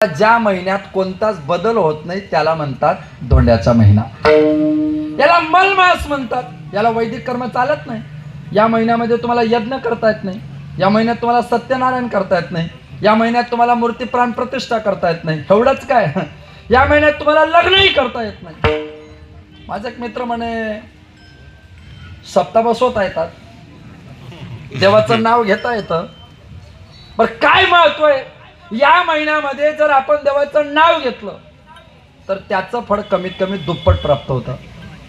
ज्या महिन्यात कोणताच बदल होत नाही त्याला म्हणतात धोंड्याचा महिना. याला मलमास म्हणतात. याला वैदिक कर्म चालत नाही. या महिन्यामध्ये तुम्हाला यज्ञ करता येत नाही. या महिन्यात तुम्हाला सत्यनारायण करता येत नाही. या महिन्यात तुम्हाला मूर्ती प्राण प्रतिष्ठा करता येत नाही. एवढंच काय, या महिन्यात तुम्हाला लग्नही करता येत नाही. माझा एक मित्र म्हणे सप्ताह बसवता येतात, देवाचं नाव घेता येतं, पण काय महत्व आहे या महिन्यामध्ये जर आपण देवाचं नाव घेतलं तर त्याचं फळ कमीत कमी दुप्पट प्राप्त होतं.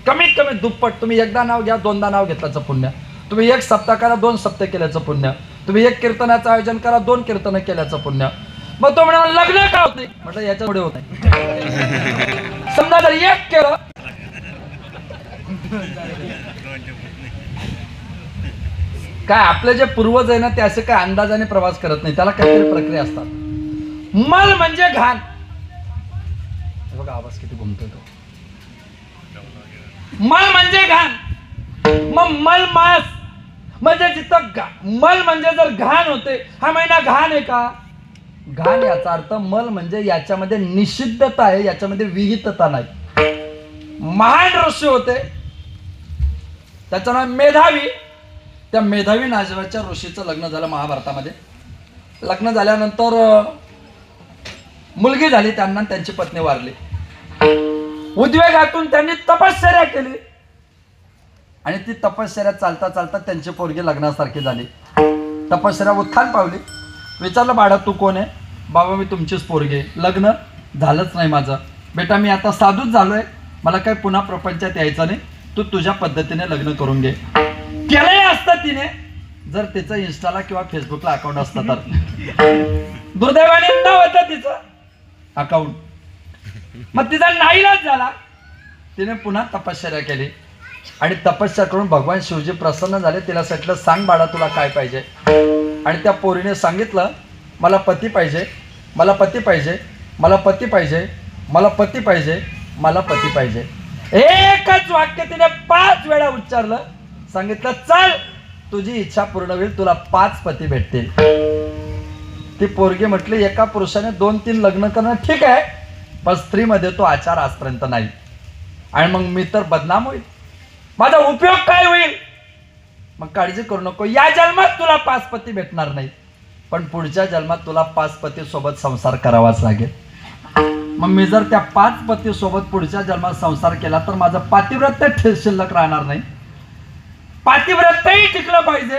कमीत कमी दुप्पट. तुम्ही एकदा नाव घ्या, दोनदा नाव घेतल्याचं पुण्य. तुम्ही एक सप्ताह करा, 2 सप्ताह केल्याचं पुण्य. तुम्ही एक कीर्तनाचं आयोजन करा, 2 कीर्तन केल्याचं पुण्य. मग तो म्हणाला लग्न का होत नाही, म्हटलं याच्यापुढे होत नाही. समजा जर एक केलं, काय आपले जे पूर्वज आहे ना ते असे काय अंदाजाने प्रवास करत नाही, त्याला काहीतरी प्रक्रिया असतात. मल म्हणजे घाण. बघा आवाज किती घुमतोय तो. मल म्हणजे घाण. मग मल मास म्हणजे जिथं मल म्हणजे जर घाण होते, हा महिना घाण आहे का? घाण याचा अर्थ मल म्हणजे याच्यामध्ये निषिद्धता आहे, याच्यामध्ये विहितता नाही. महान ऋषी होते, त्याचं नाव मेधावी. त्या मेधावी नावाच्या ऋषीचं लग्न झालं महाभारतामध्ये. लग्न झाल्यानंतर मुलगी झाली त्यांना, त्यांची पत्नी वारली. उद्वेगातून त्यांनी तपश्चर्या केली आणि ती तपश्चर्या चालता चालता त्यांची पोरगी लग्नासारखी झाली. तपश्चर्या उत्थान पावली. विचारलं बाळा तू कोण आहे? बाबा मी तुमचीच पोरगी. लग्न झालंच नाही माझं. बेटा मी आता साधूच झालोय, मला काही पुन्हा प्रपंचात यायचं नाही, तू तुझ्या पद्धतीने लग्न करून घे. केलंय असतं तिने जर तिचं इंस्टाला किंवा फेसबुकला अकाउंट असतं तर. दुर्दैवाने नव्हतं तिचं अकाउंट. मग तिचा नाईलाज झाला. तिने पुन्हा तपश्चर्या केली आणि तपश्चर्या करून भगवान शिवजी प्रसन्न झाले. तिला सांगितलं सांग बाळा तुला काय पाहिजे. आणि त्या पोरीने सांगितलं मला पती पाहिजे, मला पती पाहिजे, मला पती पाहिजे, मला पती पाहिजे, मला पती पाहिजे. एकच वाक्य तिने 5 वेळा उच्चारलं. सांगितलं चल तुझी इच्छा पूर्ण होईल, तुला 5 पती भेटतील. ती पोरगी म्हटली एका पुरुषाने 2-3 लग्न करणं ठीक आहे, पण स्त्रीमध्ये तो आचार आजपर्यंत नाही. आणि मग मी तर बदनाम होईल, माझा उपयोग काय होईल? मग काळजी करू नको, या जन्मात तुला 5 पती भेटणार नाही, पण पुढच्या जन्मात तुला 5 पती सोबत संसार करावाच लागेल. मग मी जर त्या 5 पती सोबत पुढच्या जन्मात संसार केला तर माझं पातिव्रत्य शिल्लक राहणार नाही. पातिव्रत्यही टिकलं पाहिजे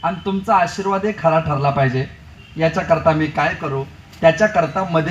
आणि तुमचा आशीर्वादही खरा ठरला पाहिजे. याच्याकरता मी काय करू? त्याच्याकरता मध्ये